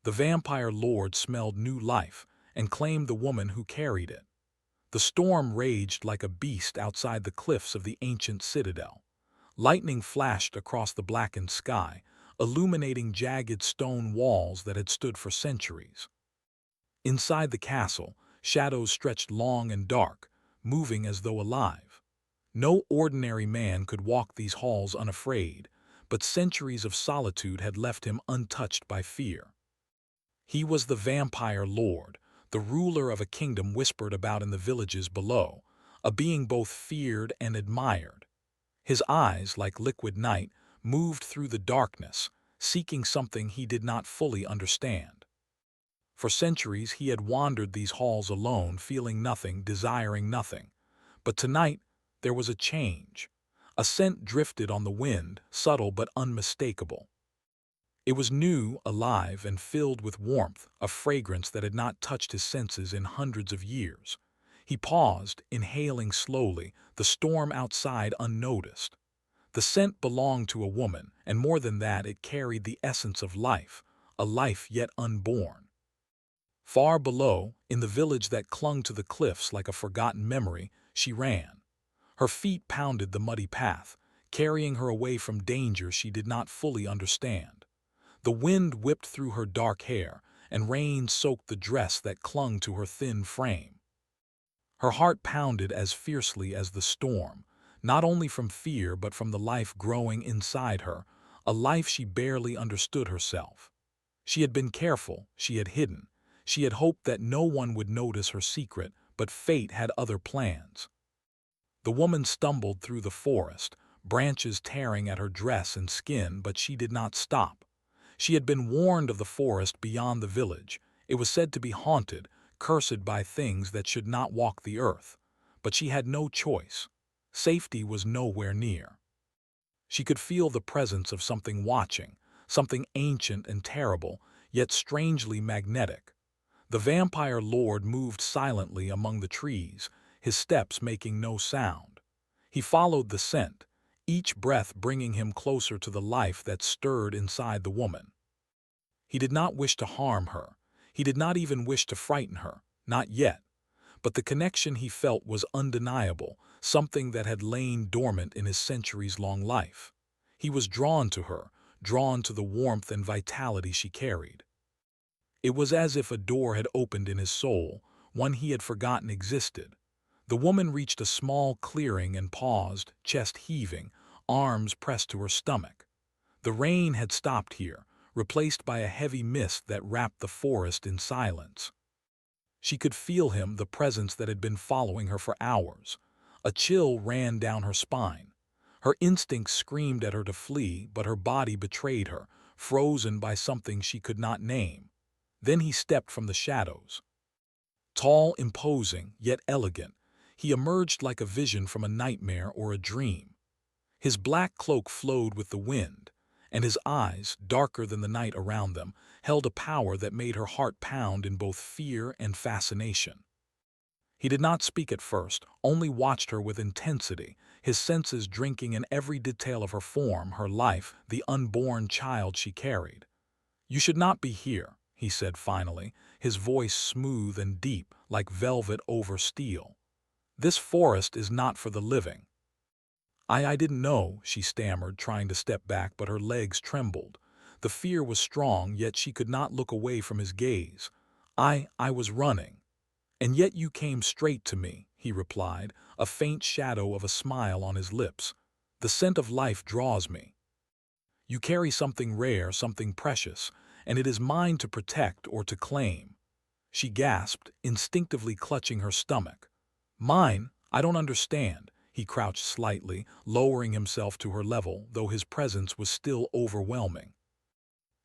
The vampire lord smelled new life and claimed the woman who carried it. The storm raged like a beast outside the cliffs of the ancient citadel. Lightning flashed across the blackened sky, illuminating jagged stone walls that had stood for centuries. Inside the castle, shadows stretched long and dark, moving as though alive. No ordinary man could walk these halls unafraid, but centuries of solitude had left him untouched by fear. He was the vampire lord, the ruler of a kingdom whispered about in the villages below, a being both feared and admired. His eyes, like liquid night, moved through the darkness, seeking something he did not fully understand. For centuries he had wandered these halls alone, feeling nothing, desiring nothing. But tonight there was a change. A scent drifted on the wind, subtle but unmistakable. It was new, alive, and filled with warmth, a fragrance that had not touched his senses in hundreds of years. He paused, inhaling slowly, the storm outside unnoticed. The scent belonged to a woman, and more than that, it carried the essence of life, a life yet unborn. Far below, in the village that clung to the cliffs like a forgotten memory, she ran. Her feet pounded the muddy path, carrying her away from danger she did not fully understand. The wind whipped through her dark hair, and rain soaked the dress that clung to her thin frame. Her heart pounded as fiercely as the storm, not only from fear but from the life growing inside her, a life she barely understood herself. She had been careful, she had hidden, she had hoped that no one would notice her secret, but fate had other plans. The woman stumbled through the forest, branches tearing at her dress and skin, but she did not stop. She had been warned of the forest beyond the village. It was said to be haunted, cursed by things that should not walk the earth. But she had no choice. Safety was nowhere near. She could feel the presence of something watching, something ancient and terrible, yet strangely magnetic. The vampire lord moved silently among the trees, his steps making no sound. He followed the scent, each breath bringing him closer to the life that stirred inside the woman. He did not wish to harm her. He did not even wish to frighten her, not yet. But the connection he felt was undeniable, something that had lain dormant in his centuries-long life. He was drawn to her, drawn to the warmth and vitality she carried. It was as if a door had opened in his soul, one he had forgotten existed. The woman reached a small clearing and paused, chest heaving, arms pressed to her stomach. The rain had stopped here, replaced by a heavy mist that wrapped the forest in silence. She could feel him, the presence that had been following her for hours. A chill ran down her spine. Her instincts screamed at her to flee, but her body betrayed her, frozen by something she could not name. Then he stepped from the shadows. Tall, imposing, yet elegant, he emerged like a vision from a nightmare or a dream. His black cloak flowed with the wind, and his eyes, darker than the night around them, held a power that made her heart pound in both fear and fascination. He did not speak at first, only watched her with intensity, his senses drinking in every detail of her form, her life, the unborn child she carried. "You should not be here," he said finally, his voice smooth and deep, like velvet over steel. "This forest is not for the living." I didn't know," she stammered, trying to step back, but her legs trembled. The fear was strong, yet she could not look away from his gaze. I was running." "And yet you came straight to me," he replied, a faint shadow of a smile on his lips. "The scent of life draws me. You carry something rare, something precious, and it is mine to protect or to claim." She gasped, instinctively clutching her stomach. "Mine? I don't understand." He crouched slightly, lowering himself to her level, though his presence was still overwhelming.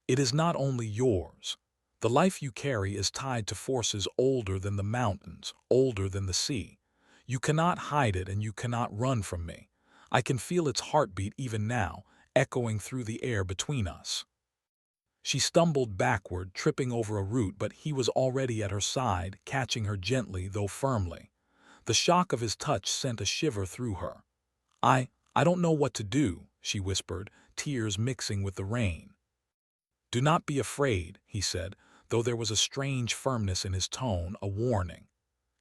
"It is not only yours. The life you carry is tied to forces older than the mountains, older than the sea. You cannot hide it and you cannot run from me. I can feel its heartbeat even now, echoing through the air between us." She stumbled backward, tripping over a root, but he was already at her side, catching her gently, though firmly. The shock of his touch sent a shiver through her. I don't know what to do," she whispered, tears mixing with the rain. "Do not be afraid," he said. though there was a strange firmness in his tone, a warning.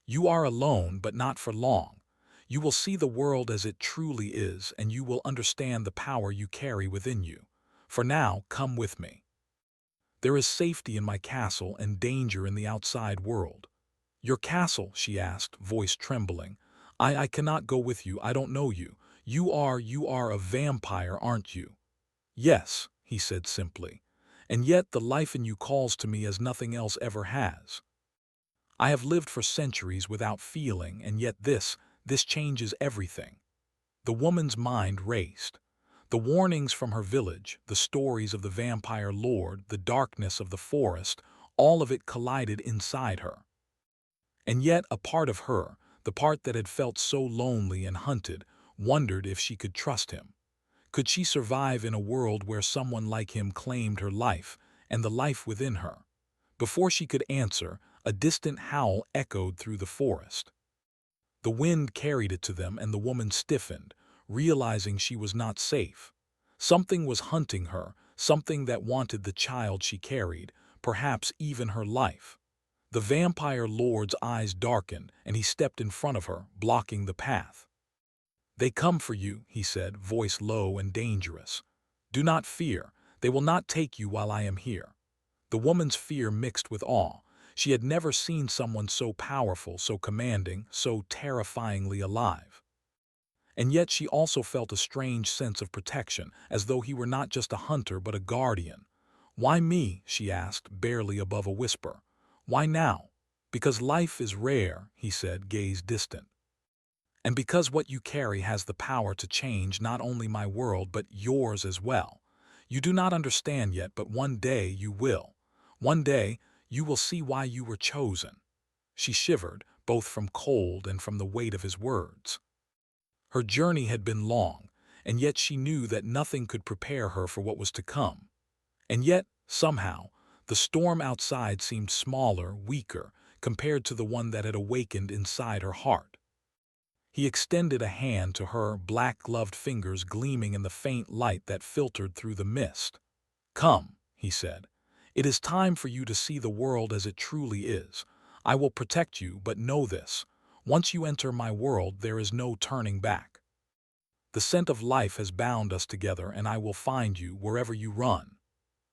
You are alone, but not for long. You will see the world as it truly is, and you will understand the power you carry within you. For now, come with me. There is safety in my castle and danger in the outside world. Your castle, she asked, voice trembling. I cannot go with you. I don't know you. You are a vampire, aren't you? Yes, he said simply. And yet the life in you calls to me as nothing else ever has. I have lived for centuries without feeling, and yet this changes everything. The woman's mind raced. The warnings from her village, the stories of the vampire lord, the darkness of the forest, all of it collided inside her. And yet a part of her, the part that had felt so lonely and hunted, wondered if she could trust him. Could she survive in a world where someone like him claimed her life and the life within her? Before she could answer, a distant howl echoed through the forest. The wind carried it to them, and the woman stiffened, realizing she was not safe. Something was hunting her, something that wanted the child she carried, perhaps even her life. The vampire lord's eyes darkened, and he stepped in front of her, blocking the path. They come for you, he said, voice low and dangerous. Do not fear. They will not take you while I am here. The woman's fear mixed with awe. She had never seen someone so powerful, so commanding, so terrifyingly alive. And yet she also felt a strange sense of protection, as though he were not just a hunter but a guardian. Why me? She asked, barely above a whisper. Why now? Because life is rare, he said, gaze distant. And because what you carry has the power to change not only my world but yours as well. You do not understand yet, but one day you will. One day you will see why you were chosen. She shivered, both from cold and from the weight of his words. Her journey had been long, and yet she knew that nothing could prepare her for what was to come. And yet, somehow, the storm outside seemed smaller, weaker, compared to the one that had awakened inside her heart. He extended a hand to her, black-gloved fingers gleaming in the faint light that filtered through the mist. Come, he said. It is time for you to see the world as it truly is. I will protect you, but know this. Once you enter my world, there is no turning back. The scent of life has bound us together, and I will find you wherever you run.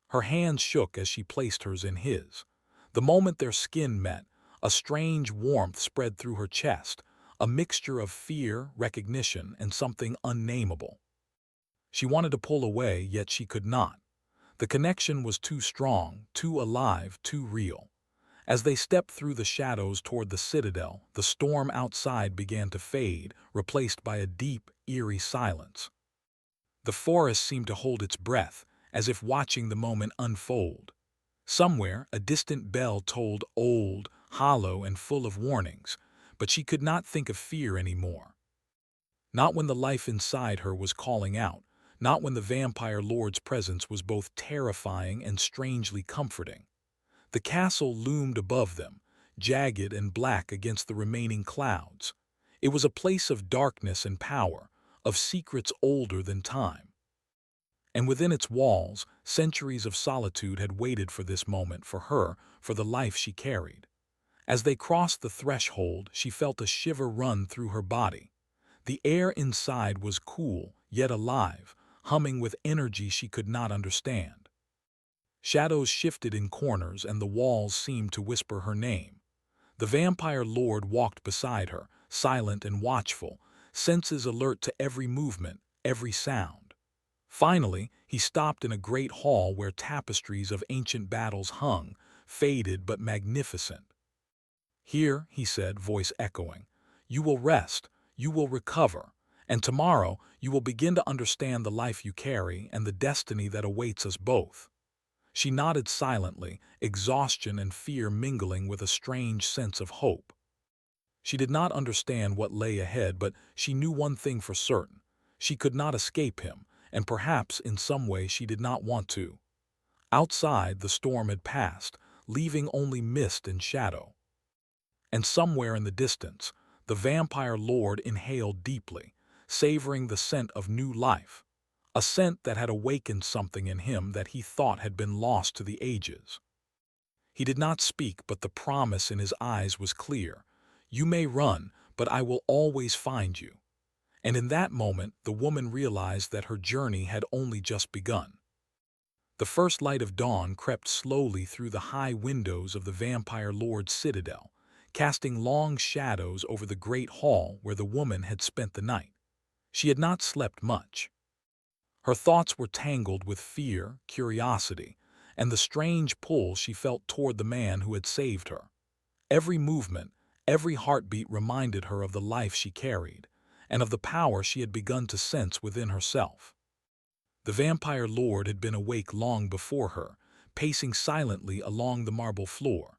Her hands shook as she placed hers in his. The moment their skin met, a strange warmth spread through her chest, a mixture of fear, recognition, and something unnameable. She wanted to pull away, yet she could not. The connection was too strong, too alive, too real. As they stepped through the shadows toward the citadel, the storm outside began to fade, replaced by a deep, eerie silence. The forest seemed to hold its breath, as if watching the moment unfold. Somewhere, a distant bell tolled, old, hollow, and full of warnings, but she could not think of fear anymore. Not when the life inside her was calling out, not when the vampire lord's presence was both terrifying and strangely comforting. The castle loomed above them, jagged and black against the remaining clouds. It was a place of darkness and power, of secrets older than time. And within its walls, centuries of solitude had waited for this moment, for her, for the life she carried. As they crossed the threshold, she felt a shiver run through her body. The air inside was cool, yet alive, humming with energy she could not understand. Shadows shifted in corners, and the walls seemed to whisper her name. The vampire lord walked beside her, silent and watchful, senses alert to every movement, every sound. Finally, he stopped in a great hall where tapestries of ancient battles hung, faded but magnificent. Here, he said, voice echoing, you will rest, you will recover, and tomorrow you will begin to understand the life you carry and the destiny that awaits us both. She nodded silently, exhaustion and fear mingling with a strange sense of hope. She did not understand what lay ahead, but she knew one thing for certain. She could not escape him, and perhaps in some way she did not want to. Outside, the storm had passed, leaving only mist and shadow. And somewhere in the distance, the vampire lord inhaled deeply, savoring the scent of new life, a scent that had awakened something in him that he thought had been lost to the ages. He did not speak, but the promise in his eyes was clear. You may run, but I will always find you. And in that moment, the woman realized that her journey had only just begun. The first light of dawn crept slowly through the high windows of the vampire lord's citadel, casting long shadows over the great hall where the woman had spent the night. She had not slept much. Her thoughts were tangled with fear, curiosity, and the strange pull she felt toward the man who had saved her. Every movement, every heartbeat reminded her of the life she carried, and of the power she had begun to sense within herself. The vampire lord had been awake long before her, pacing silently along the marble floor.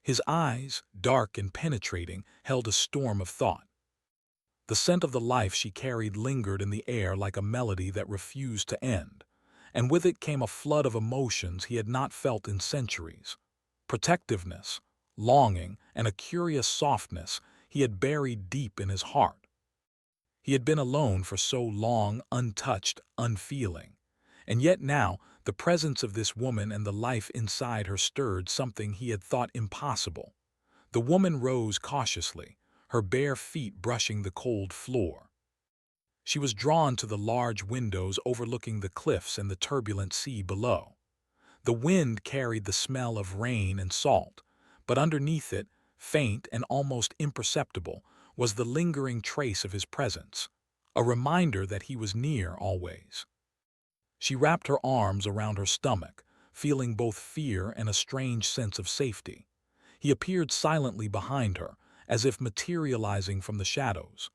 His eyes, dark and penetrating, held a storm of thought. The scent of the life she carried lingered in the air like a melody that refused to end, and with it came a flood of emotions he had not felt in centuries. Protectiveness, longing, and a curious softness he had buried deep in his heart. He had been alone for so long, untouched, unfeeling. And yet now, the presence of this woman and the life inside her stirred something he had thought impossible. The woman rose cautiously, her bare feet brushing the cold floor. She was drawn to the large windows overlooking the cliffs and the turbulent sea below. The wind carried the smell of rain and salt, but underneath it, faint and almost imperceptible, was the lingering trace of his presence, a reminder that he was near always. She wrapped her arms around her stomach, feeling both fear and a strange sense of safety. He appeared silently behind her, as if materializing from the shadows.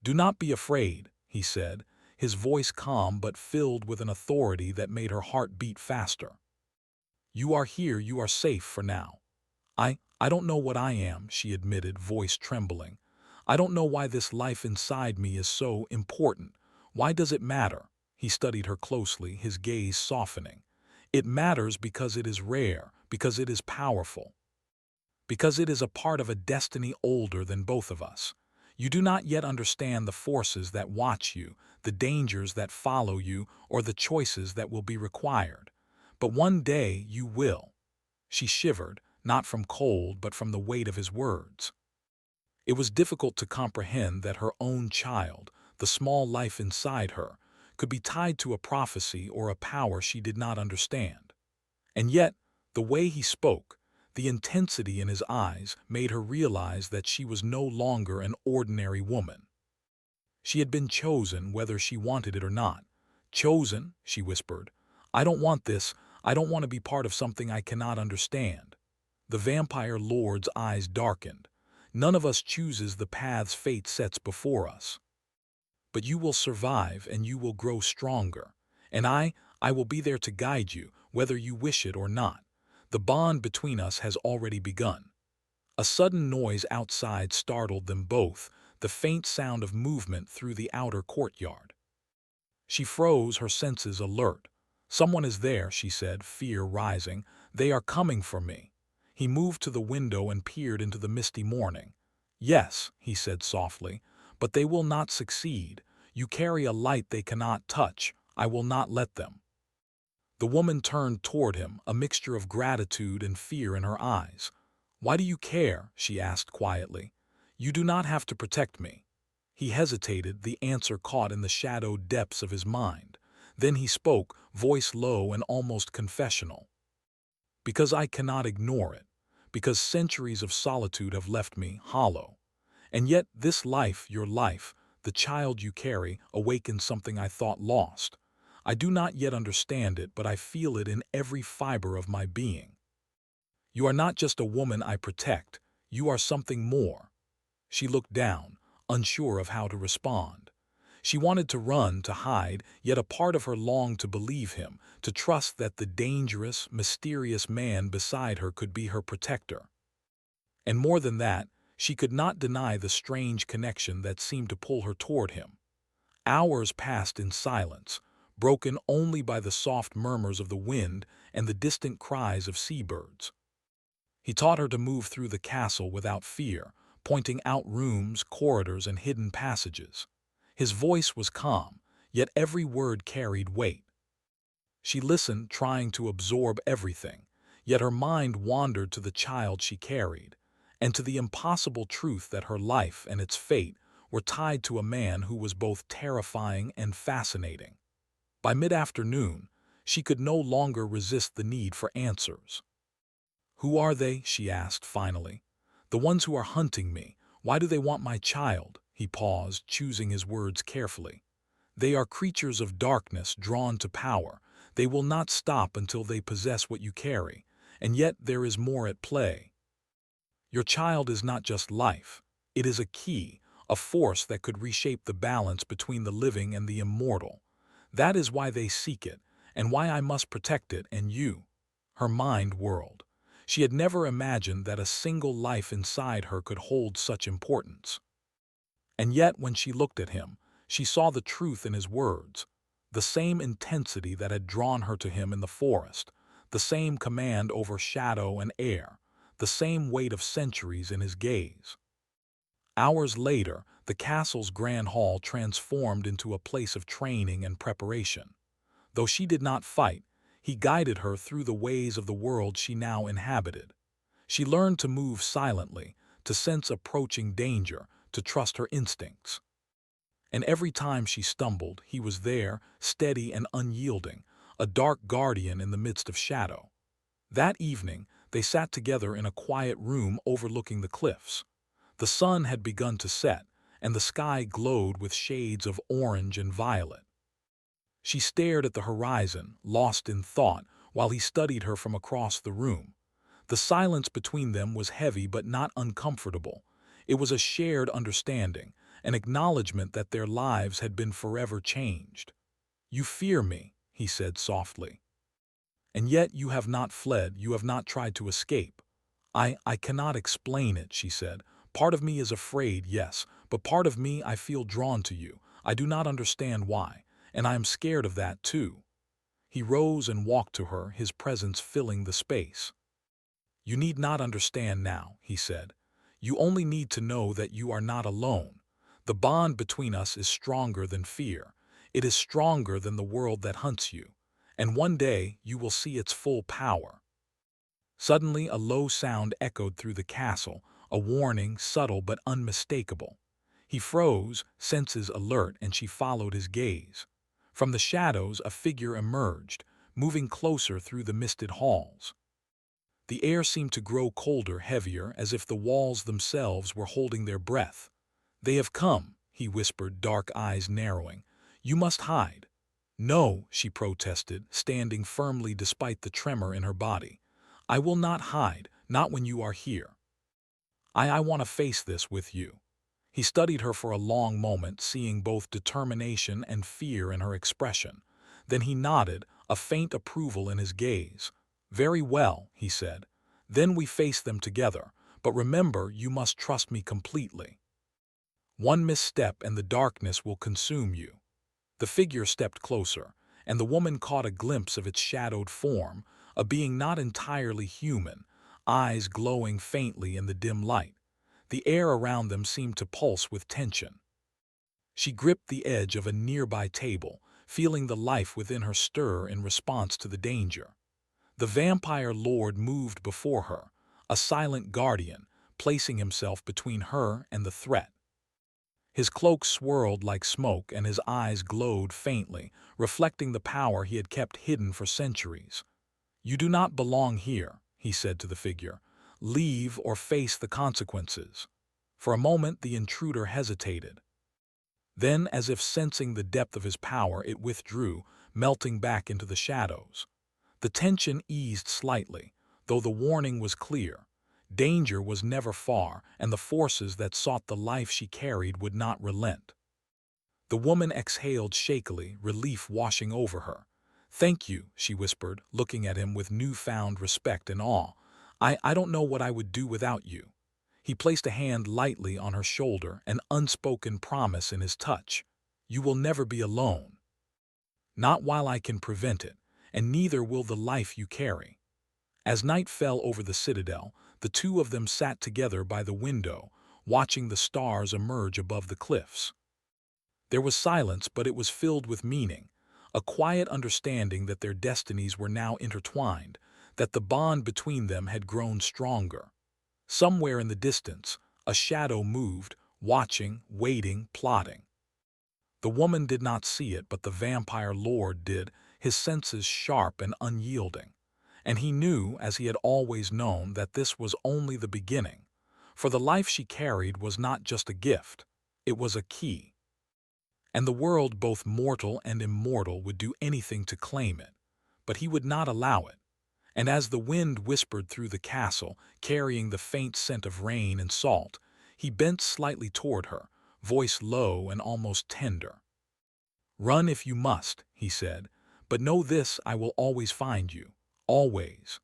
"Do not be afraid," he said, his voice calm but filled with an authority that made her heart beat faster. "You are here, you are safe for now." I don't know what I am," she admitted, voice trembling. "I don't know why this life inside me is so important. Why does it matter?" He studied her closely, his gaze softening. "It matters because it is rare, because it is powerful, because it is a part of a destiny older than both of us. You do not yet understand the forces that watch you, the dangers that follow you, or the choices that will be required. But one day you will." She shivered, not from cold but from the weight of his words. It was difficult to comprehend that her own child, the small life inside her, could be tied to a prophecy or a power she did not understand. And yet, the way he spoke, the intensity in his eyes, made her realize that she was no longer an ordinary woman. She had been chosen whether she wanted it or not. "Chosen," she whispered. "I don't want this. I don't want to be part of something I cannot understand." The vampire lord's eyes darkened. "None of us chooses the paths fate sets before us. But you will survive and you will grow stronger. And I will be there to guide you, whether you wish it or not. The bond between us has already begun." A sudden noise outside startled them both, the faint sound of movement through the outer courtyard. She froze, her senses alert. "Someone is there," she said, fear rising. "They are coming for me." He moved to the window and peered into the misty morning. "Yes," he said softly, "but they will not succeed. You carry a light they cannot touch. I will not let them." The woman turned toward him, a mixture of gratitude and fear in her eyes. "Why do you care?" she asked quietly. "You do not have to protect me." He hesitated, the answer caught in the shadowed depths of his mind. Then he spoke, voice low and almost confessional. "Because I cannot ignore it. Because centuries of solitude have left me hollow. And yet this life, your life, the child you carry, awakens something I thought lost. I do not yet understand it, but I feel it in every fiber of my being. You are not just a woman I protect. You are something more." She looked down, unsure of how to respond. She wanted to run, to hide, yet a part of her longed to believe him, to trust that the dangerous, mysterious man beside her could be her protector. And more than that, she could not deny the strange connection that seemed to pull her toward him. Hours passed in silence, broken only by the soft murmurs of the wind and the distant cries of seabirds. He taught her to move through the castle without fear, pointing out rooms, corridors, and hidden passages. His voice was calm, yet every word carried weight. She listened, trying to absorb everything, Yet her mind wandered to the child she carried, and to the impossible truth that her life and its fate were tied to a man who was both terrifying and fascinating. By mid-afternoon, she could no longer resist the need for answers. "Who are they?" she asked finally. "The ones who are hunting me. Why do they want my child?" He paused, choosing his words carefully. "They are creatures of darkness drawn to power. They will not stop until they possess what you carry. And yet there is more at play. Your child is not just life. It is a key, a force that could reshape the balance between the living and the immortal. That is why they seek it, and why I must protect it and you." Her mind whirled. She had never imagined that a single life inside her could hold such importance. And yet, when she looked at him, she saw the truth in his words, the same intensity that had drawn her to him in the forest, the same command over shadow and air, the same weight of centuries in his gaze. Hours later, the castle's grand hall transformed into a place of training and preparation. Though she did not fight, he guided her through the ways of the world she now inhabited. She learned to move silently, to sense approaching danger, to trust her instincts. And every time she stumbled, he was there, steady and unyielding, a dark guardian in the midst of shadow. That evening, they sat together in a quiet room overlooking the cliffs. The sun had begun to set, and the sky glowed with shades of orange and violet. She stared at the horizon, lost in thought, while he studied her from across the room. The silence between them was heavy but not uncomfortable. It was a shared understanding, an acknowledgement that their lives had been forever changed. "You fear me," he said softly. "And yet you have not fled, you have not tried to escape." I cannot explain it," she said. "Part of me is afraid, yes, but part of me I feel drawn to you. I do not understand why, and I am scared of that too." He rose and walked to her, his presence filling the space. "You need not understand now," he said. "You only need to know that you are not alone. The bond between us is stronger than fear. It is stronger than the world that hunts you. And one day you will see its full power." Suddenly a low sound echoed through the castle, a warning, subtle but unmistakable. He froze, senses alert, and she followed his gaze. From the shadows a figure emerged, moving closer through the misted halls. The air seemed to grow colder, heavier, as if the walls themselves were holding their breath. "They have come," he whispered, dark eyes narrowing. "You must hide." "No," she protested, standing firmly despite the tremor in her body. "I will not hide, not when you are here. I want to face this with you." He studied her for a long moment, seeing both determination and fear in her expression. Then he nodded, a faint approval in his gaze. "Very well," he said. "Then we face them together, but remember, you must trust me completely. One misstep and the darkness will consume you." The figure stepped closer, and the woman caught a glimpse of its shadowed form, a being not entirely human, eyes glowing faintly in the dim light. The air around them seemed to pulse with tension. She gripped the edge of a nearby table, feeling the life within her stir in response to the danger. The vampire lord moved before her, a silent guardian, placing himself between her and the threat. His cloak swirled like smoke and his eyes glowed faintly, reflecting the power he had kept hidden for centuries. "You do not belong here," he said to the figure. "Leave or face the consequences." For a moment the intruder hesitated. Then, as if sensing the depth of his power, it withdrew, melting back into the shadows. The tension eased slightly, though the warning was clear. Danger was never far, and the forces that sought the life she carried would not relent. The woman exhaled shakily, relief washing over her. "Thank you," she whispered, looking at him with newfound respect and awe. I don't know what I would do without you." He placed a hand lightly on her shoulder, an unspoken promise in his touch. "You will never be alone. Not while I can prevent it, and neither will the life you carry." As night fell over the citadel, the two of them sat together by the window, watching the stars emerge above the cliffs. There was silence, but it was filled with meaning, a quiet understanding that their destinies were now intertwined, that the bond between them had grown stronger. Somewhere in the distance, a shadow moved, watching, waiting, plotting. The woman did not see it, but the vampire lord did, his senses sharp and unyielding. And he knew, as he had always known, that this was only the beginning. For the life she carried was not just a gift, it was a key. And the world, both mortal and immortal, would do anything to claim it. But he would not allow it. And as the wind whispered through the castle, carrying the faint scent of rain and salt, he bent slightly toward her, voice low and almost tender. "Run if you must," he said, "but know this, I will always find you. Always."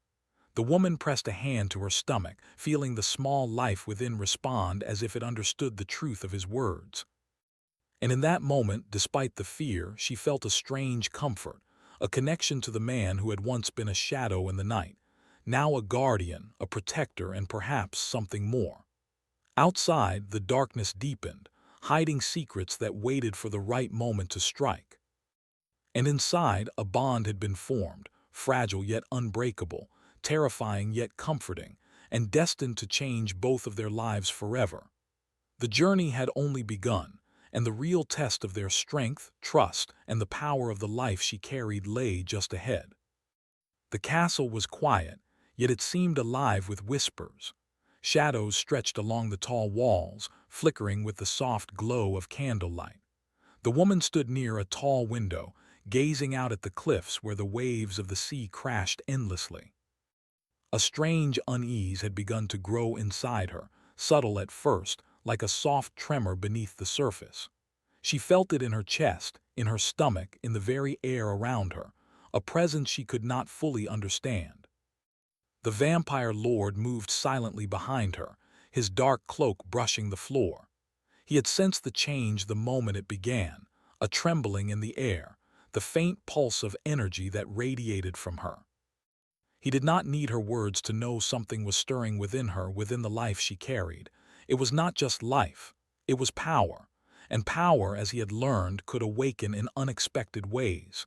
The woman pressed a hand to her stomach, feeling the small life within respond as if it understood the truth of his words. And in that moment, despite the fear, she felt a strange comfort, a connection to the man who had once been a shadow in the night, now a guardian, a protector, and perhaps something more. Outside, the darkness deepened, hiding secrets that waited for the right moment to strike. And inside, a bond had been formed, fragile yet unbreakable, terrifying yet comforting, and destined to change both of their lives forever. The journey had only begun, and the real test of their strength, trust, and the power of the life she carried lay just ahead. The castle was quiet, yet it seemed alive with whispers. Shadows stretched along the tall walls, flickering with the soft glow of candlelight. The woman stood near a tall window, gazing out at the cliffs where the waves of the sea crashed endlessly. A strange unease had begun to grow inside her, subtle at first, like a soft tremor beneath the surface. She felt it in her chest, in her stomach, in the very air around her, a presence she could not fully understand. The vampire lord moved silently behind her, his dark cloak brushing the floor. He had sensed the change the moment it began, a trembling in the air, the faint pulse of energy that radiated from her. He did not need her words to know something was stirring within her, within the life she carried. It was not just life, it was power. And power, as he had learned, could awaken in unexpected ways.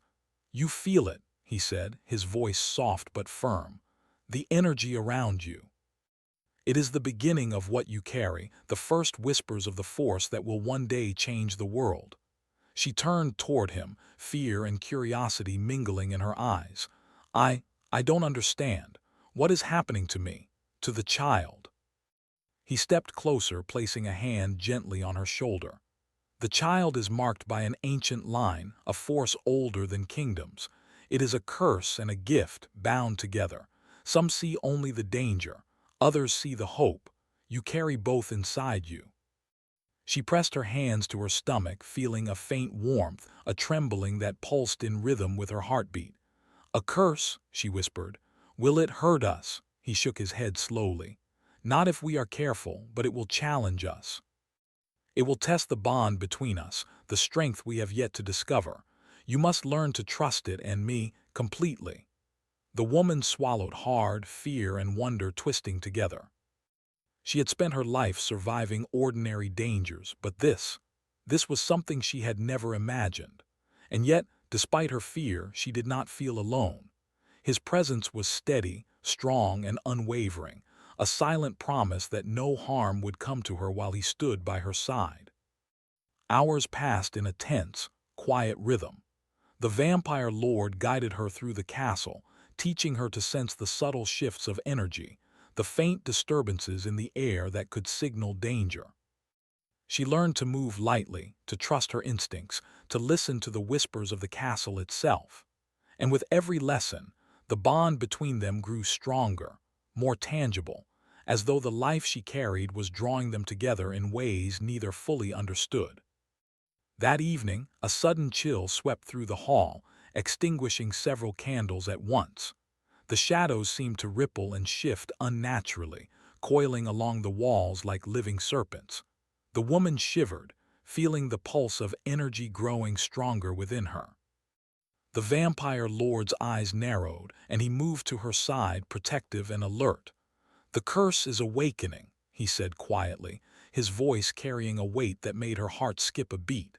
"You feel it," he said, his voice soft but firm. "The energy around you. It is the beginning of what you carry, the first whispers of the force that will one day change the world." She turned toward him, fear and curiosity mingling in her eyes. I don't understand. What is happening to me? To the child?" He stepped closer, placing a hand gently on her shoulder. "The child is marked by an ancient line, a force older than kingdoms. It is a curse and a gift, bound together. Some see only the danger, others see the hope. You carry both inside you." She pressed her hands to her stomach, feeling a faint warmth, a trembling that pulsed in rhythm with her heartbeat. "A curse," she whispered. "Will it hurt us?" He shook his head slowly. "Not if we are careful, but it will challenge us. It will test the bond between us, the strength we have yet to discover. You must learn to trust it and me completely." The woman swallowed hard, fear and wonder twisting together. She had spent her life surviving ordinary dangers, but this was something she had never imagined. And yet, despite her fear, she did not feel alone. His presence was steady, strong, and unwavering, a silent promise that no harm would come to her while he stood by her side. Hours passed in a tense, quiet rhythm. The vampire lord guided her through the castle, teaching her to sense the subtle shifts of energy, the faint disturbances in the air that could signal danger. She learned to move lightly, to trust her instincts, to listen to the whispers of the castle itself. And with every lesson, the bond between them grew stronger, more tangible, as though the life she carried was drawing them together in ways neither fully understood. That evening, a sudden chill swept through the hall, extinguishing several candles at once. The shadows seemed to ripple and shift unnaturally, coiling along the walls like living serpents. The woman shivered, feeling the pulse of energy growing stronger within her. The vampire lord's eyes narrowed, and he moved to her side, protective and alert. "The curse is awakening," he said quietly, his voice carrying a weight that made her heart skip a beat.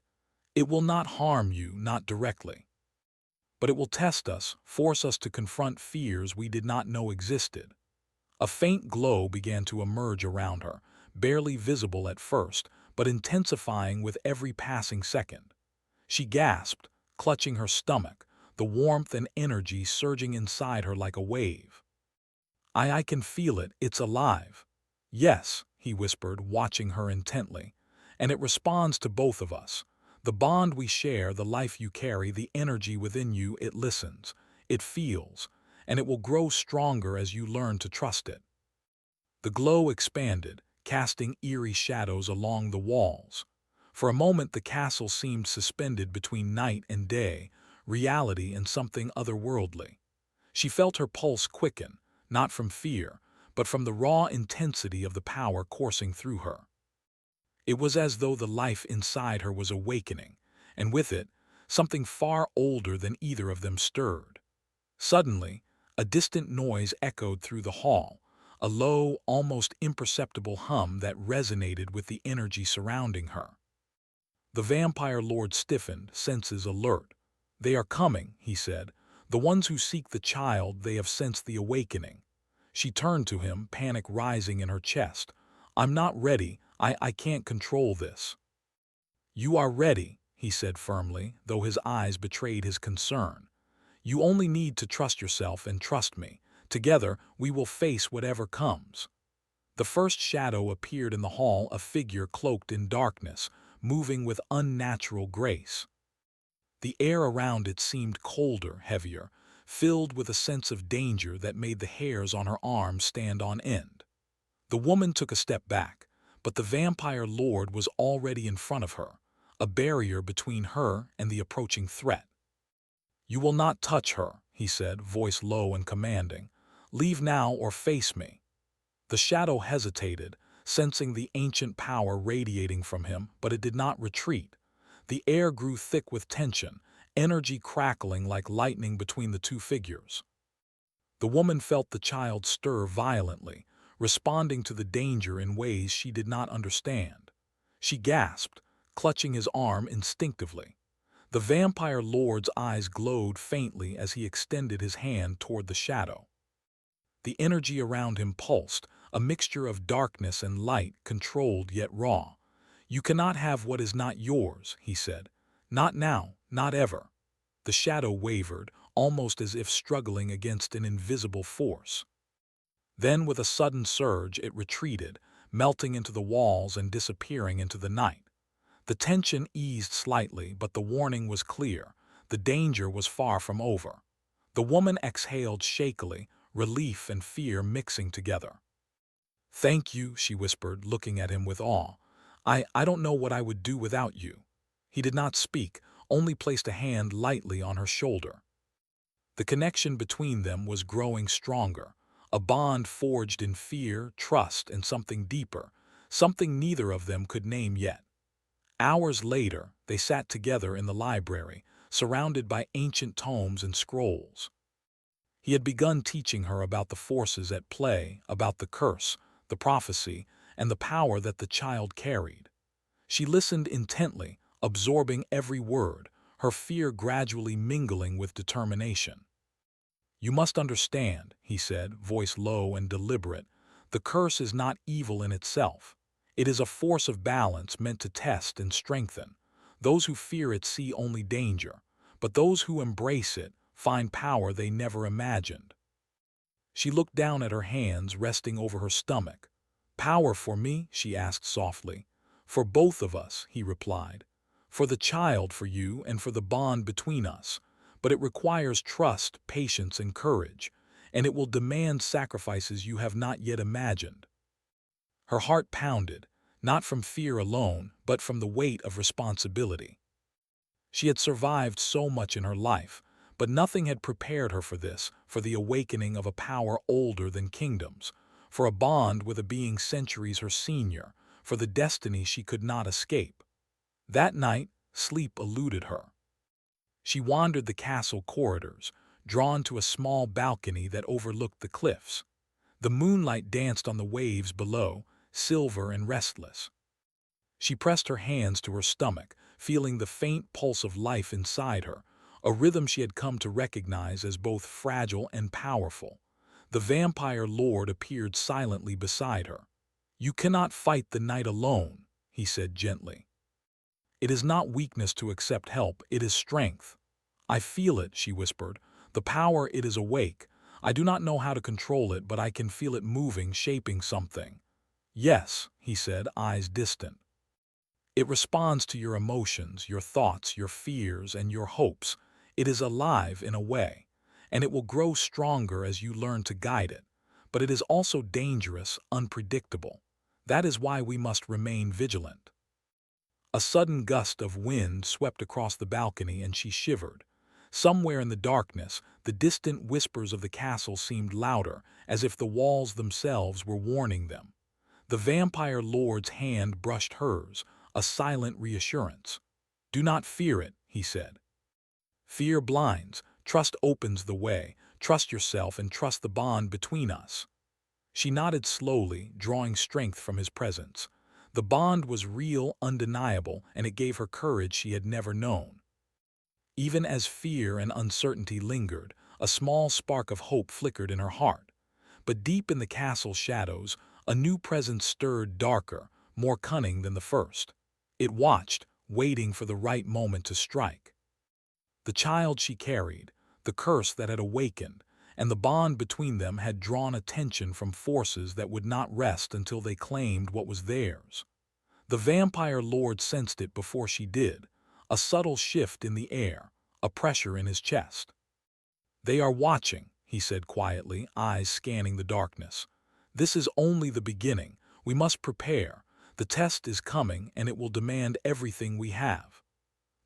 "It will not harm you, not directly. but it will test us, force us to confront fears we did not know existed. A faint glow began to emerge around her, barely visible at first, but intensifying with every passing second. She gasped, clutching her stomach, the warmth and energy surging inside her like a wave. I can feel it, it's alive. Yes, he whispered, watching her intently. And it responds to both of us. The bond we share, the life you carry, the energy within you, it listens, it feels, and it will grow stronger as you learn to trust it. The glow expanded, casting eerie shadows along the walls. For a moment the castle seemed suspended between night and day, reality and something otherworldly. She felt her pulse quicken, not from fear, but from the raw intensity of the power coursing through her. It was as though the life inside her was awakening, and with it, something far older than either of them stirred. Suddenly, a distant noise echoed through the hall, a low, almost imperceptible hum that resonated with the energy surrounding her. The vampire lord stiffened, senses alert. "They are coming," he said. "The ones who seek the child, they have sensed the awakening." She turned to him, panic rising in her chest. "I'm not ready. I can't control this." "You are ready," he said firmly, though his eyes betrayed his concern. "You only need to trust yourself and trust me. Together, we will face whatever comes." The first shadow appeared in the hall, a figure cloaked in darkness, moving with unnatural grace. The air around it seemed colder, heavier, filled with a sense of danger that made the hairs on her arms stand on end. The woman took a step back, but the vampire lord was already in front of her, a barrier between her and the approaching threat. "You will not touch her," he said, voice low and commanding. "Leave now or face me." The shadow hesitated, sensing the ancient power radiating from him, but it did not retreat. The air grew thick with tension, energy crackling like lightning between the two figures. The woman felt the child stir violently, responding to the danger in ways she did not understand. She gasped, clutching his arm instinctively. The vampire lord's eyes glowed faintly as he extended his hand toward the shadow. The energy around him pulsed, a mixture of darkness and light, controlled yet raw. "You cannot have what is not yours," he said. "Not now, not ever." The shadow wavered, almost as if struggling against an invisible force. Then, with a sudden surge, it retreated, melting into the walls and disappearing into the night. The tension eased slightly, but the warning was clear. The danger was far from over. The woman exhaled shakily, relief and fear mixing together. "Thank you," she whispered, looking at him with awe. I don't know what I would do without you." He did not speak, only placed a hand lightly on her shoulder. The connection between them was growing stronger, a bond forged in fear, trust, and something deeper, something neither of them could name yet. Hours later, they sat together in the library, surrounded by ancient tomes and scrolls. He had begun teaching her about the forces at play, about the curse, the prophecy, and the power that the child carried. She listened intently, absorbing every word, her fear gradually mingling with determination. "You must understand," he said, voice low and deliberate, "the curse is not evil in itself. It is a force of balance meant to test and strengthen. Those who fear it see only danger, but those who embrace it find power they never imagined." She looked down at her hands resting over her stomach. "Power for me?" she asked softly. "For both of us," he replied. "For the child, for you, and for the bond between us. But it requires trust, patience, and courage, and it will demand sacrifices you have not yet imagined." Her heart pounded, not from fear alone, but from the weight of responsibility. She had survived so much in her life, but nothing had prepared her for this, for the awakening of a power older than kingdoms, for a bond with a being centuries her senior, for the destiny she could not escape. That night, sleep eluded her. She wandered the castle corridors, drawn to a small balcony that overlooked the cliffs. The moonlight danced on the waves below, silver and restless. She pressed her hands to her stomach, feeling the faint pulse of life inside her, a rhythm she had come to recognize as both fragile and powerful. The vampire lord appeared silently beside her. "You cannot fight the night alone," he said gently. "It is not weakness to accept help, it is strength." "I feel it," she whispered. "The power, it is awake. I do not know how to control it, but I can feel it moving, shaping something." "Yes," he said, eyes distant. "It responds to your emotions, your thoughts, your fears, and your hopes. It is alive in a way, and it will grow stronger as you learn to guide it. But it is also dangerous, unpredictable. That is why we must remain vigilant." A sudden gust of wind swept across the balcony and she shivered. Somewhere in the darkness, the distant whispers of the castle seemed louder, as if the walls themselves were warning them. The vampire lord's hand brushed hers, a silent reassurance. "Do not fear it," he said. "Fear blinds, trust opens the way. Trust yourself and trust the bond between us." She nodded slowly, drawing strength from his presence. The bond was real, undeniable, and it gave her courage she had never known. Even as fear and uncertainty lingered, a small spark of hope flickered in her heart. But deep in the castle shadows, a new presence stirred, darker, more cunning than the first. It watched, waiting for the right moment to strike. The child she carried, the curse that had awakened, and the bond between them had drawn attention from forces that would not rest until they claimed what was theirs. The vampire lord sensed it before she did, a subtle shift in the air, a pressure in his chest. "They are watching," he said quietly, eyes scanning the darkness. "This is only the beginning. We must prepare. The test is coming, and it will demand everything we have."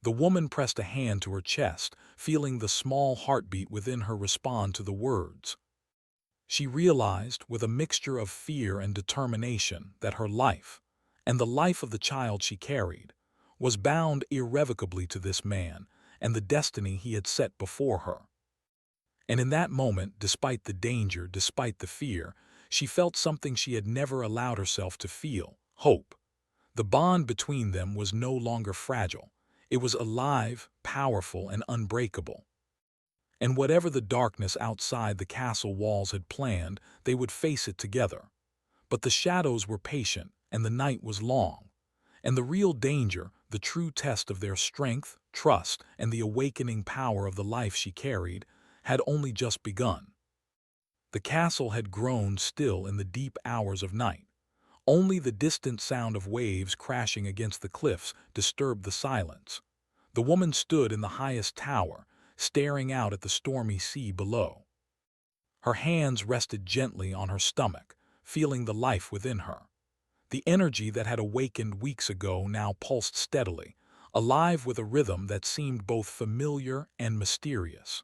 The woman pressed a hand to her chest, feeling the small heartbeat within her respond to the words. She realized, with a mixture of fear and determination, that her life, and the life of the child she carried, was bound irrevocably to this man and the destiny he had set before her. And in that moment, despite the danger, despite the fear, she felt something she had never allowed herself to feel: hope. The bond between them was no longer fragile. It was alive, powerful, and unbreakable. And whatever the darkness outside the castle walls had planned, they would face it together. But the shadows were patient, and the night was long. And the real danger, the true test of their strength, trust, and the awakening power of the life she carried, had only just begun. The castle had grown still in the deep hours of night. Only the distant sound of waves crashing against the cliffs disturbed the silence. The woman stood in the highest tower, staring out at the stormy sea below. Her hands rested gently on her stomach, feeling the life within her. The energy that had awakened weeks ago now pulsed steadily, alive with a rhythm that seemed both familiar and mysterious.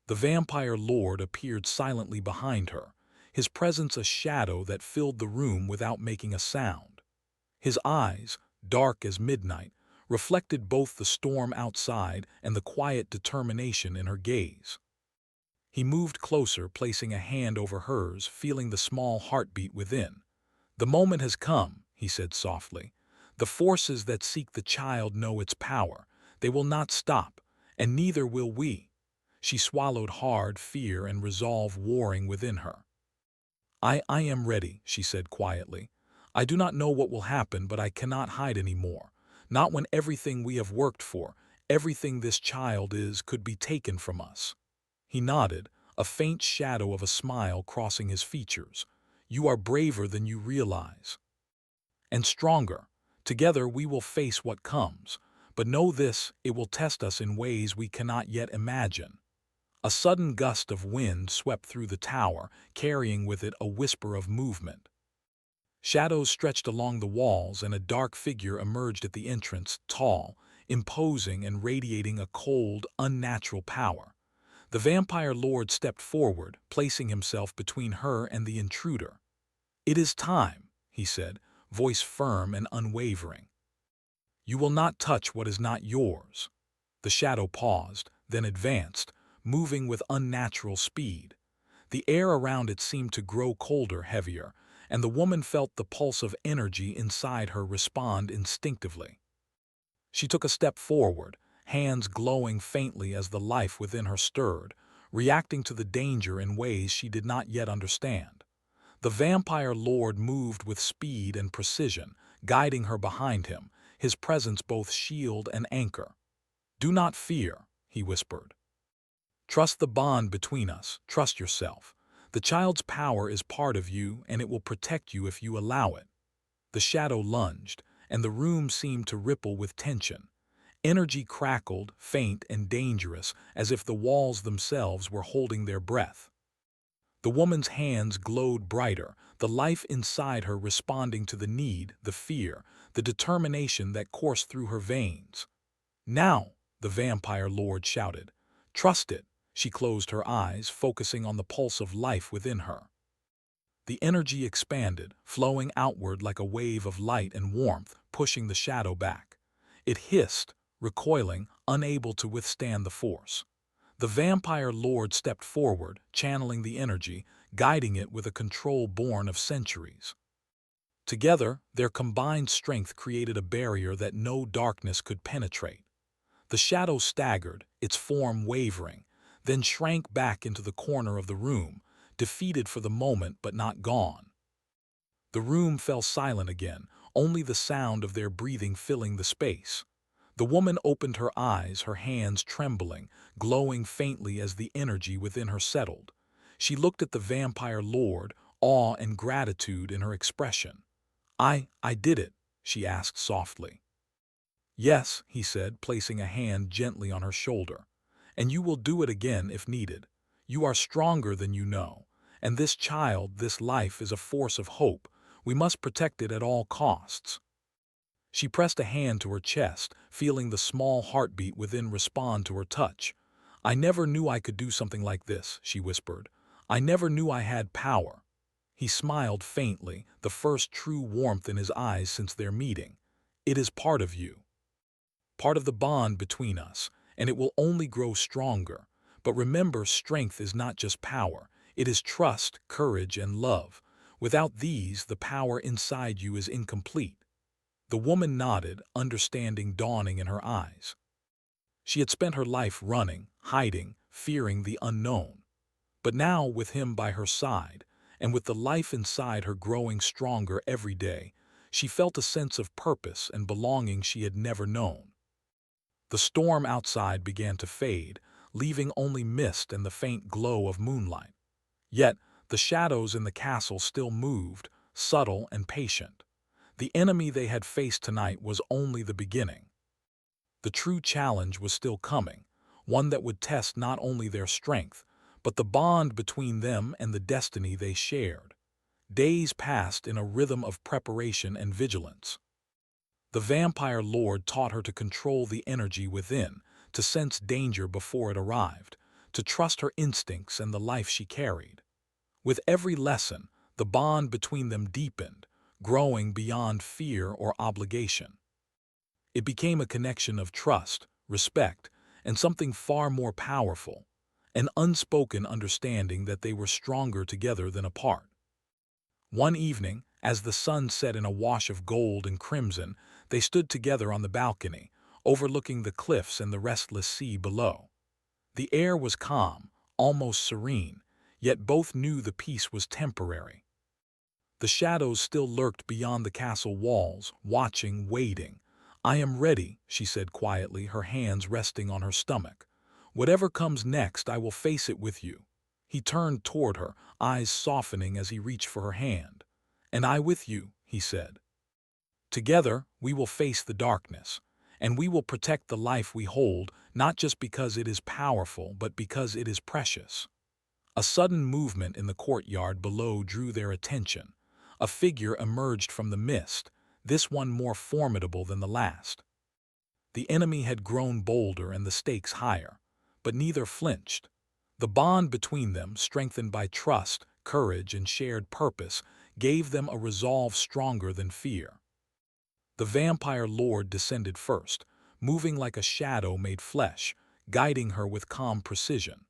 The vampire lord appeared silently behind her, his presence a shadow that filled the room without making a sound. His eyes, dark as midnight, reflected both the storm outside and the quiet determination in her gaze. He moved closer, placing a hand over hers, feeling the small heartbeat within. "The moment has come," he said softly. "The forces that seek the child know its power. They will not stop, and neither will we." She swallowed hard, fear and resolve warring within her. I am ready," she said quietly. "I do not know what will happen, but I cannot hide any more. Not when everything we have worked for, everything this child is, could be taken from us." He nodded, a faint shadow of a smile crossing his features. "You are braver than you realize. And stronger. Together we will face what comes. But know this, it will test us in ways we cannot yet imagine." A sudden gust of wind swept through the tower, carrying with it a whisper of movement. Shadows stretched along the walls, and a dark figure emerged at the entrance, tall, imposing, and radiating a cold, unnatural power. The vampire lord stepped forward, placing himself between her and the intruder. "It is time," he said, voice firm and unwavering. "You will not touch what is not yours." The shadow paused, then advanced, moving with unnatural speed. The air around it seemed to grow colder, heavier, and the woman felt the pulse of energy inside her respond instinctively. She took a step forward, hands glowing faintly as the life within her stirred, reacting to the danger in ways she did not yet understand. The vampire lord moved with speed and precision, guiding her behind him, his presence both shield and anchor. "Do not fear," he whispered. "Trust the bond between us, trust yourself. The child's power is part of you, and it will protect you if you allow it." The shadow lunged, and the room seemed to ripple with tension. Energy crackled, faint and dangerous, as if the walls themselves were holding their breath. The woman's hands glowed brighter, the life inside her responding to the need, the fear, the determination that coursed through her veins. "Now!" the vampire lord shouted. "Trust it." She closed her eyes, focusing on the pulse of life within her. The energy expanded, flowing outward like a wave of light and warmth, pushing the shadow back. It hissed, recoiling, unable to withstand the force. The vampire lord stepped forward, channeling the energy, guiding it with a control born of centuries. Together, their combined strength created a barrier that no darkness could penetrate. The shadow staggered, its form wavering, then shrank back into the corner of the room, defeated for the moment but not gone. The room fell silent again, only the sound of their breathing filling the space. The woman opened her eyes, her hands trembling, glowing faintly as the energy within her settled. She looked at the vampire lord, awe and gratitude in her expression. I did it," she asked softly. "Yes," he said, placing a hand gently on her shoulder. "And you will do it again if needed. You are stronger than you know. And this child, this life is a force of hope. We must protect it at all costs." She pressed a hand to her chest, feeling the small heartbeat within respond to her touch. "I never knew I could do something like this," she whispered. "I never knew I had power." He smiled faintly, the first true warmth in his eyes since their meeting. "It is part of you. Part of the bond between us, and it will only grow stronger. But remember, strength is not just power. It is trust, courage, and love. Without these, the power inside you is incomplete." The woman nodded, understanding dawning in her eyes. She had spent her life running, hiding, fearing the unknown. But now, with him by her side, and with the life inside her growing stronger every day, she felt a sense of purpose and belonging she had never known. The storm outside began to fade, leaving only mist and the faint glow of moonlight. Yet, the shadows in the castle still moved, subtle and patient. The enemy they had faced tonight was only the beginning. The true challenge was still coming, one that would test not only their strength, but the bond between them and the destiny they shared. Days passed in a rhythm of preparation and vigilance. The vampire lord taught her to control the energy within, to sense danger before it arrived, to trust her instincts and the life she carried. With every lesson, the bond between them deepened, growing beyond fear or obligation. It became a connection of trust, respect, and something far more powerful, an unspoken understanding that they were stronger together than apart. One evening, as the sun set in a wash of gold and crimson, they stood together on the balcony, overlooking the cliffs and the restless sea below. The air was calm, almost serene, yet both knew the peace was temporary. The shadows still lurked beyond the castle walls, watching, waiting. "I am ready," she said quietly, her hands resting on her stomach. "Whatever comes next, I will face it with you." He turned toward her, eyes softening as he reached for her hand. "And I with you," he said. "Together, we will face the darkness, and we will protect the life we hold, not just because it is powerful, but because it is precious." A sudden movement in the courtyard below drew their attention. A figure emerged from the mist, this one more formidable than the last. The enemy had grown bolder and the stakes higher, but neither flinched. The bond between them, strengthened by trust, courage, and shared purpose, gave them a resolve stronger than fear. The vampire lord descended first, moving like a shadow made flesh, guiding her with calm precision.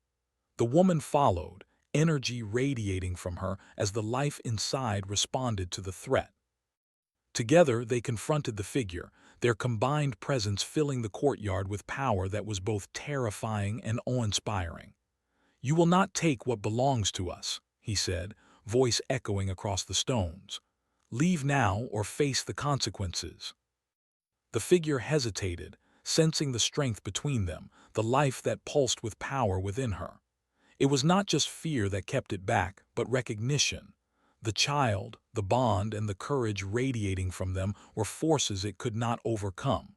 The woman followed, energy radiating from her as the life inside responded to the threat. Together they confronted the figure, their combined presence filling the courtyard with power that was both terrifying and awe-inspiring. "You will not take what belongs to us," he said, voice echoing across the stones. "Leave now or face the consequences." The figure hesitated, sensing the strength between them, the life that pulsed with power within her. It was not just fear that kept it back, but recognition. The child, the bond, and the courage radiating from them were forces it could not overcome.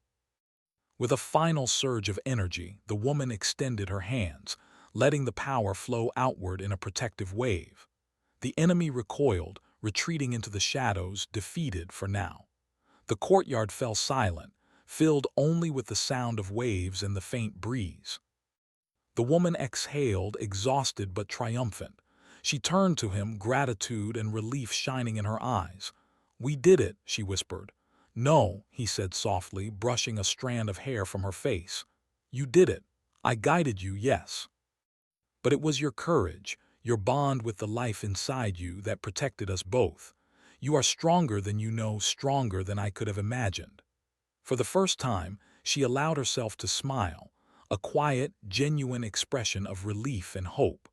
With a final surge of energy, the woman extended her hands, letting the power flow outward in a protective wave. The enemy recoiled, retreating into the shadows, defeated for now. The courtyard fell silent, filled only with the sound of waves and the faint breeze. The woman exhaled, exhausted but triumphant. She turned to him, gratitude and relief shining in her eyes. "We did it," she whispered. "No," he said softly, brushing a strand of hair from her face. "You did it. I guided you, yes. But it was your courage, your bond with the life inside you that protected us both. You are stronger than you know, stronger than I could have imagined." For the first time, she allowed herself to smile, a quiet, genuine expression of relief and hope.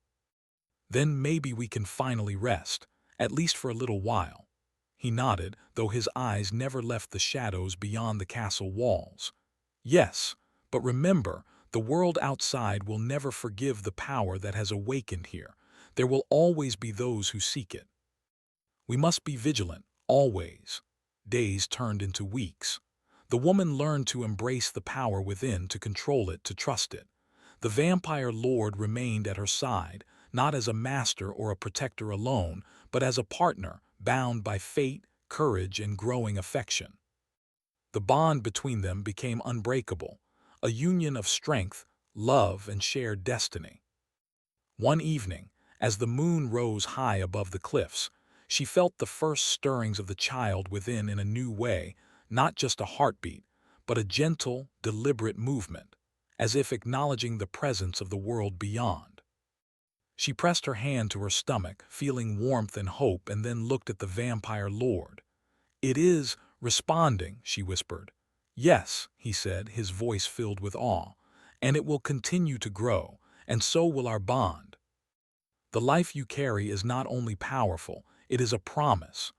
"Then maybe we can finally rest, at least for a little while." He nodded, though his eyes never left the shadows beyond the castle walls. "Yes, but remember, the world outside will never forgive the power that has awakened here. There will always be those who seek it. We must be vigilant, always." Days turned into weeks. The woman learned to embrace the power within, to control it, to trust it. The vampire lord remained at her side, not as a master or a protector alone, but as a partner, bound by fate, courage, and growing affection. The bond between them became unbreakable, a union of strength, love, and shared destiny. One evening, as the moon rose high above the cliffs, she felt the first stirrings of the child within in a new way, not just a heartbeat, but a gentle, deliberate movement, as if acknowledging the presence of the world beyond. She pressed her hand to her stomach, feeling warmth and hope, and then looked at the vampire lord. "It is responding," she whispered. "Yes," he said, his voice filled with awe, "and it will continue to grow, and so will our bond. The life you carry is not only powerful, it is a promise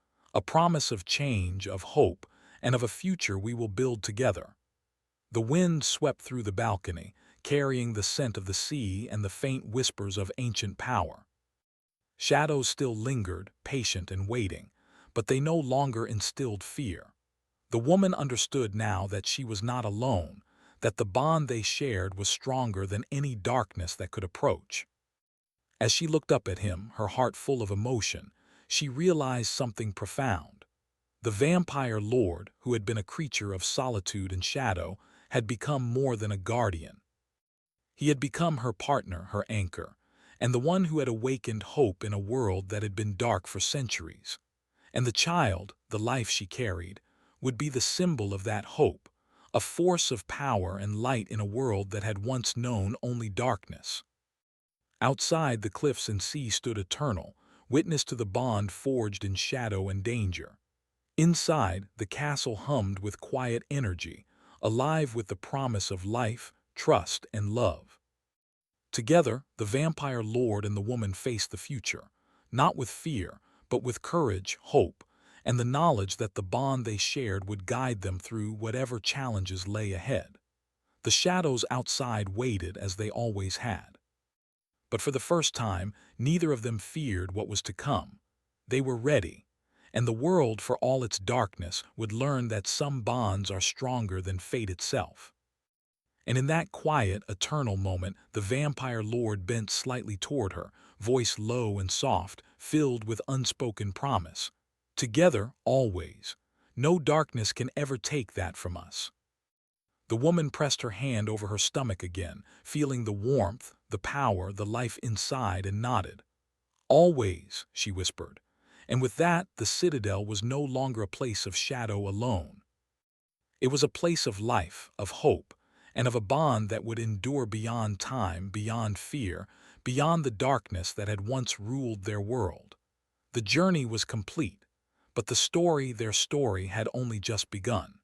of change, of hope, and of a future we will build together." The wind swept through the balcony, carrying the scent of the sea and the faint whispers of ancient power. Shadows still lingered, patient and waiting, but they no longer instilled fear. The woman understood now that she was not alone, that the bond they shared was stronger than any darkness that could approach. As she looked up at him, her heart full of emotion, she realized something profound. The vampire lord, who had been a creature of solitude and shadow, had become more than a guardian. He had become her partner, her anchor, and the one who had awakened hope in a world that had been dark for centuries. And the child, the life she carried, would be the symbol of that hope, a force of power and light in a world that had once known only darkness. Outside, the cliffs and sea stood eternal, witness to the bond forged in shadow and danger. Inside, the castle hummed with quiet energy, alive with the promise of life, trust, and love. Together, the vampire lord and the woman faced the future, not with fear, but with courage, hope, and the knowledge that the bond they shared would guide them through whatever challenges lay ahead. The shadows outside waited as they always had. But for the first time, neither of them feared what was to come. They were ready, and the world, for all its darkness, would learn that some bonds are stronger than fate itself. And in that quiet, eternal moment, the vampire lord bent slightly toward her, voice low and soft, filled with unspoken promise. "Together, always. No darkness can ever take that from us." The woman pressed her hand over her stomach again, feeling the warmth, the power, the life inside, and nodded. "Always," she whispered. And with that, the citadel was no longer a place of shadow alone. It was a place of life, of hope, and of a bond that would endure beyond time, beyond fear, beyond the darkness that had once ruled their world. The journey was complete, but their story had only just begun.